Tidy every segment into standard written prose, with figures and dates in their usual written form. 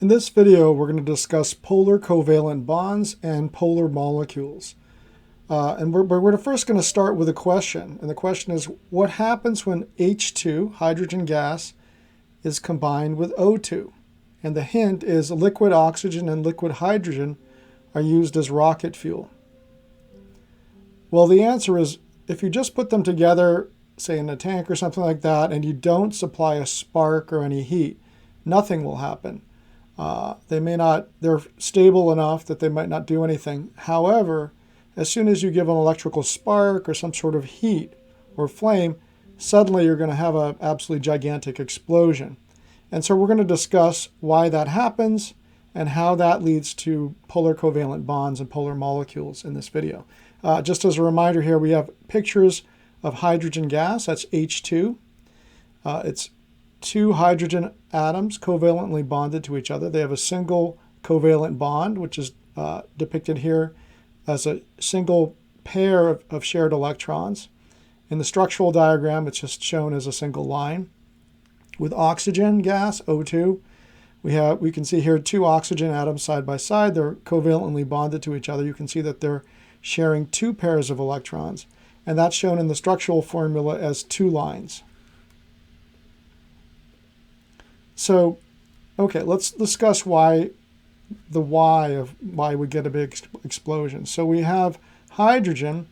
In this video, we're going to discuss polar covalent bonds and polar molecules. And we're first going to start with a question. And the question is, what happens when H2, hydrogen gas, is combined with O2? And the hint is liquid oxygen and liquid hydrogen are used as rocket fuel. Well, the answer is, if you just put them together, say in a tank or something like that, and you don't supply a spark or any heat, nothing will happen. They're stable enough that they might not do anything. However, as soon as you give an electrical spark or some sort of heat or flame, suddenly you're going to have an absolutely gigantic explosion. And so we're going to discuss why that happens and how that leads to polar covalent bonds and polar molecules in this video. Just as a reminder here, we have pictures of hydrogen gas, that's H2. It's two hydrogen atoms covalently bonded to each other. They have a single covalent bond, which is depicted here as a single pair of shared electrons. In the structural diagram, it's just shown as a single line. With oxygen gas, O2, we can see here two oxygen atoms side by side. They're covalently bonded to each other. You can see that they're sharing two pairs of electrons, and that's shown in the structural formula as two lines. So, okay, let's discuss why we get a big explosion. So we have hydrogen.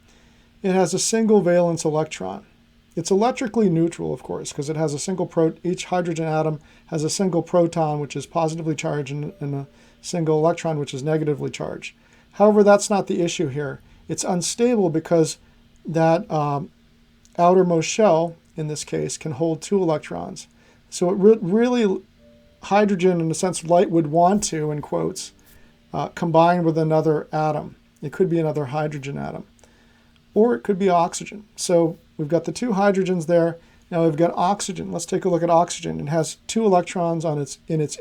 It has a single valence electron. It's electrically neutral, of course, because it has a single each hydrogen atom has a single proton, which is positively charged, and a single electron, which is negatively charged. However, that's not the issue here. It's unstable because that outermost shell, in this case, can hold two electrons. So it really, hydrogen, in a sense, light would want to, in quotes, combine with another atom. It could be another hydrogen atom, or it could be oxygen. So we've got the two hydrogens there. Now we've got oxygen. Let's take a look at oxygen. It has two electrons in its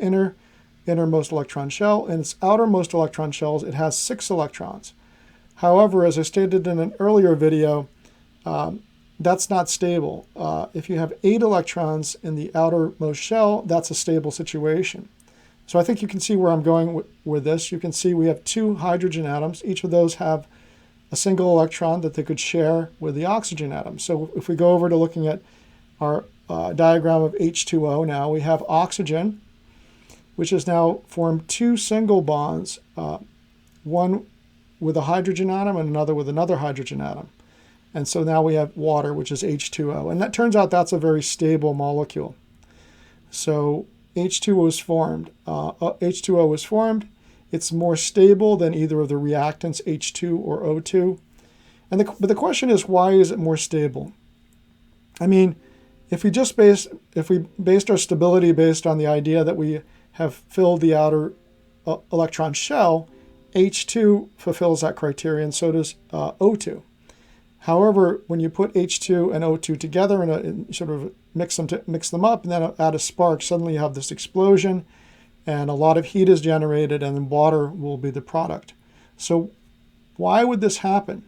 innermost electron shell. In its outermost electron shells, it has 6 electrons. However, as I stated in an earlier video, that's not stable. If you have 8 electrons in the outermost shell, that's a stable situation. So I think you can see where I'm going with this. You can see we have 2 hydrogen atoms. Each of those have a single electron that they could share with the oxygen atom. So if we go over to looking at our diagram of H2O now, we have oxygen, which has now formed 2 single bonds, one with a hydrogen atom and another with another hydrogen atom. And so now we have water, which is H2O. And that turns out that's a very stable molecule. So H2O is formed. H2O is formed. It's more stable than either of the reactants, H2 or O2. But the question is, why is it more stable? I mean, if we based our stability based on the idea that we have filled the outer electron shell, H2 fulfills that criteria, and so does O2. However, when you put H2 and O2 together and sort of mix them up and then add a spark, suddenly you have this explosion, and a lot of heat is generated, and then water will be the product. So why would this happen?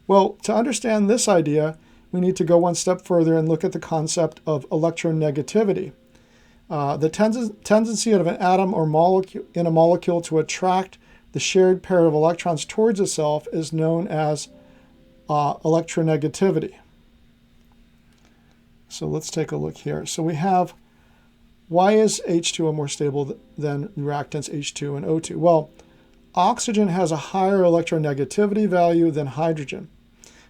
Well, to understand this idea, we need to go one step further and look at the concept of electronegativity. The tendency of an atom or molecule in a molecule to attract the shared pair of electrons towards itself is known as electronegativity. So let's take a look here. So we have, why is H2O more stable than reactants H2 and O2? Well, oxygen has a higher electronegativity value than hydrogen.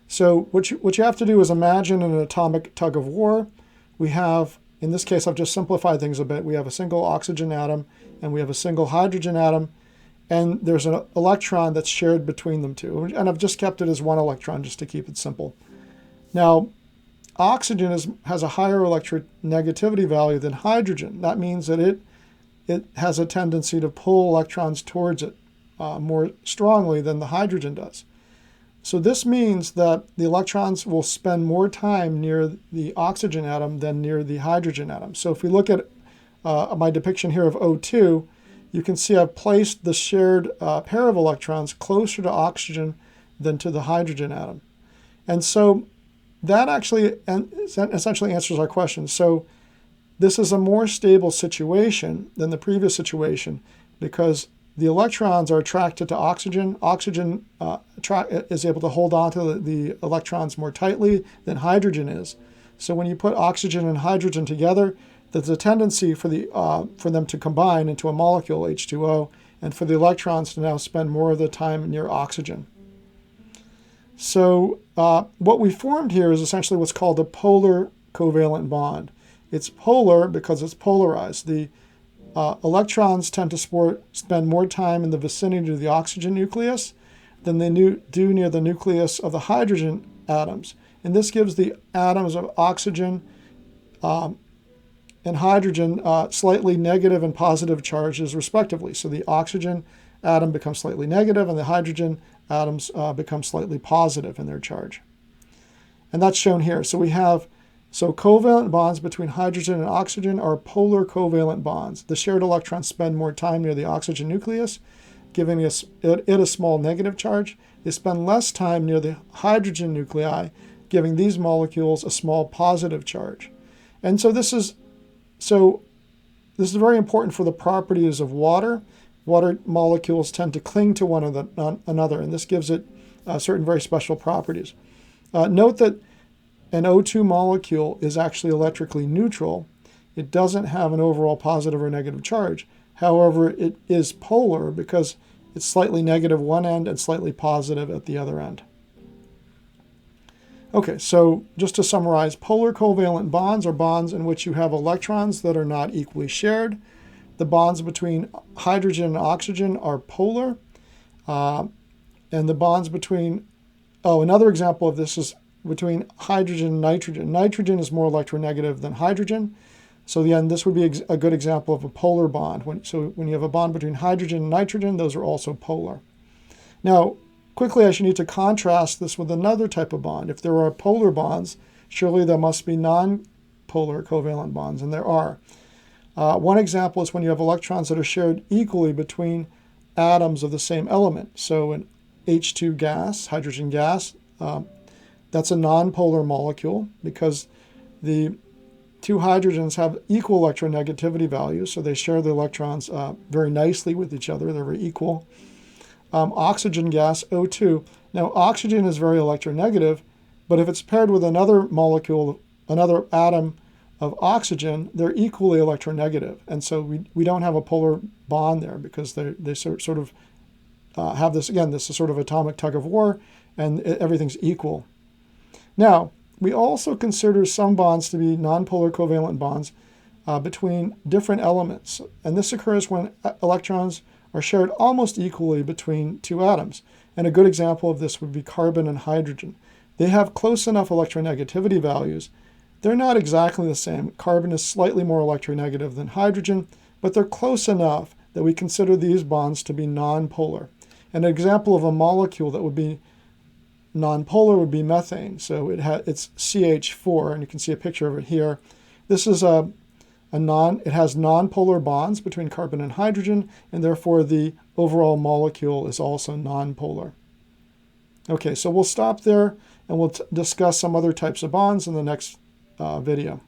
So what you have to do is imagine an atomic tug of war. We have, in this case, I've just simplified things a bit. We have a single oxygen atom and we have a single hydrogen atom, and there's an electron that's shared between them two. And I've just kept it as one electron just to keep it simple. Now, oxygen has a higher electronegativity value than hydrogen. That means that it has a tendency to pull electrons towards it more strongly than the hydrogen does. So this means that the electrons will spend more time near the oxygen atom than near the hydrogen atom. So if we look at my depiction here of O2, you can see I've placed the shared pair of electrons closer to oxygen than to the hydrogen atom. And so that actually essentially answers our question. So this is a more stable situation than the previous situation because the electrons are attracted to oxygen. Oxygen is able to hold on to the electrons more tightly than hydrogen is. So when you put oxygen and hydrogen together, there's a tendency for them to combine into a molecule, H2O, and for the electrons to now spend more of the time near oxygen. So what we formed here is essentially what's called a polar covalent bond. It's polar because it's polarized. The electrons tend to spend more time in the vicinity of the oxygen nucleus than they do near the nucleus of the hydrogen atoms. And this gives the atoms of oxygen and hydrogen slightly negative and positive charges respectively. So the oxygen atom becomes slightly negative and the hydrogen atoms become slightly positive in their charge. And that's shown here. So we have covalent bonds between hydrogen and oxygen are polar covalent bonds. The shared electrons spend more time near the oxygen nucleus, giving it a small negative charge. They spend less time near the hydrogen nuclei, giving these molecules a small positive charge. And so this is very important for the properties of water. Water molecules tend to cling to one another, and this gives it certain very special properties. Note that an O2 molecule is actually electrically neutral. It doesn't have an overall positive or negative charge. However, it is polar because it's slightly negative one end and slightly positive at the other end. Okay, so just to summarize, polar covalent bonds are bonds in which you have electrons that are not equally shared. The bonds between hydrogen and oxygen are polar. And the bonds between, another example of this is between hydrogen and nitrogen. Nitrogen is more electronegative than hydrogen. So again, this would be a good example of a polar bond. When you have a bond between hydrogen and nitrogen, those are also polar. Now, quickly, I should need to contrast this with another type of bond. If there are polar bonds, surely there must be non-polar covalent bonds, and there are. One example is when you have electrons that are shared equally between atoms of the same element. So an H2 gas, hydrogen gas, that's a nonpolar molecule because the two hydrogens have equal electronegativity values, so they share the electrons very nicely with each other. They're very equal. Oxygen gas, O2. Now, oxygen is very electronegative, but if it's paired with another molecule, another atom of oxygen, they're equally electronegative. And so we don't have a polar bond there because they sort of have this, again, this is sort of atomic tug of war, and everything's equal. Now, we also consider some bonds to be nonpolar covalent bonds between different elements. And this occurs when electrons are shared almost equally between two atoms. And a good example of this would be carbon and hydrogen. They have close enough electronegativity values. They're not exactly the same. Carbon is slightly more electronegative than hydrogen, but they're close enough that we consider these bonds to be nonpolar. An example of a molecule that would be nonpolar would be methane. So it's CH4, and you can see a picture of it here. This is it has nonpolar bonds between carbon and hydrogen, and therefore the overall molecule is also nonpolar. Okay, so we'll stop there, and we'll discuss some other types of bonds in the next video.